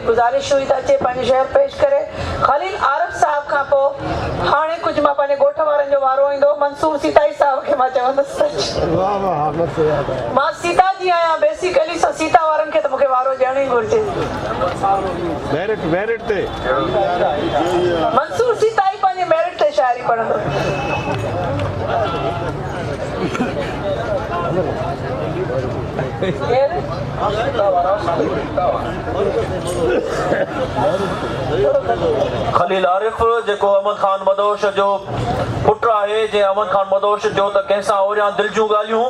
गुज़ारिश हुई त अचे पंहिंजो शहर पेश करे। खलील आरिफ साहब खां पोइ हाणे कुझु मां पंहिंजे ॻोठ वारनि जो वारो ईंदो। मंसूर सीताई साहब खे मां चवंदसि मां सीता जी आहियां, बेसिकली सीता वारनि खे त मूंखे वारो ॾियणु ई घुरिजे। मेरिट ते मंसूर सीताई पंहिंजे मेरिट ते शायरी पढ़ंदो। खलील आरिफ जेको अहमद खान मदोश जो पुटु आहे, जंहिं अहमद खान मदोश जो त कंहिंसां ओरियां दिलि जूं ॻाल्हियूं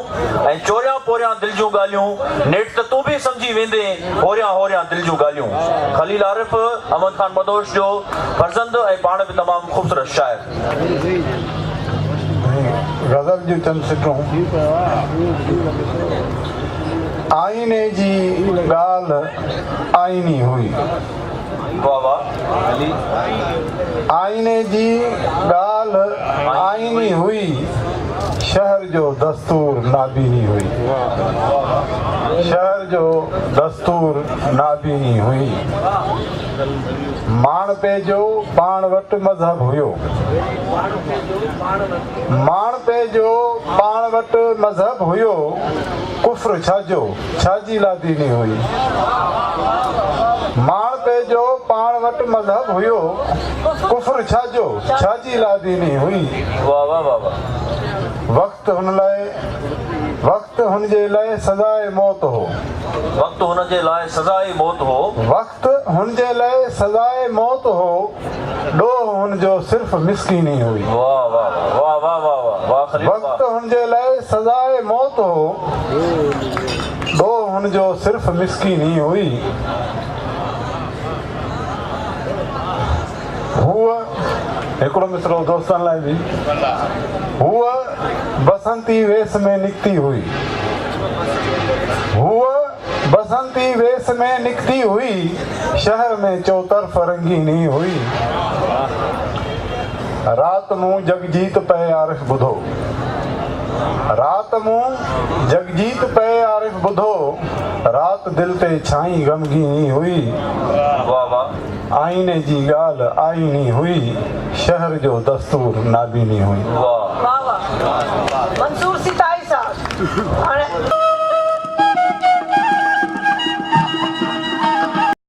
ऐं चोरियां पोरियां दिलि जूं ॻाल्हियूं, नेठ त तूं बि सम्झी वेंदे होरियां होरियां दिलि जूं ॻाल्हियूं। खलील आरिफ अहमद खान मदोश जो फर्ज़ंद ऐं पाण बि तमामु ख़ूबसूरत शाइर। गज़ल जूं चंद सिटूं। आईने जी ॻाल्हि आईनी हुई, वाह वाह। आईने जी ॻाल्हि आईनी हुई, शहर जो दस्तूर नाबीनी हुई, शहर जो दस्तूर नाबीनी हुई। माण पे जो पाण वटि मज़हब हुयो, माण पे जो पाण वटि मज़हब हुयो, कुफ्र छाजो छाजी लादीनी हुई। माण पे जो पाण वटि मज़हब हुयो, कुफ्र छाजो छाजी लादीनी हुई। वाह वाह वाह वाह। वक़्तु हुनजे लाइ सज़ाए मौत हो, वक़्तु हुनजे लाइ सज़ाए मौत हो, वक़्तु हुनजे लाइ सज़ाए मौत हो, ॾोह हुनजो सिर्फ़ मिसकीनी हुई। वाह वाह वाह वाह वाह वाह खलील वाह। वक़्तु हुनजे लाइ सज़ाए मौत हो, ॾोह हुनजो सिर्फ़ मिसकीनी हुई। हूअ हिकिड़ो मिसरो दोस्तनि लाइ बि। हूअ बसंती वेस में निकिती हुई, हूअ बसंती वेस में निकिती हुई, शहर में चौतरफ़ रंगीनी हुई। रात मूं जगजीत पे आरिफ ॿुधो, रात मूं जगजीत पे आरिफ ॿुधो, रात दिल ते छाई ग़मगीनी हुई। वाह वाह। आईने जी ॻाल्हि आईनी हुई, शहर जो दस्तूर नाबीनी हुई। वाह वाह वाह। मंसूर सीताई साहब हाणे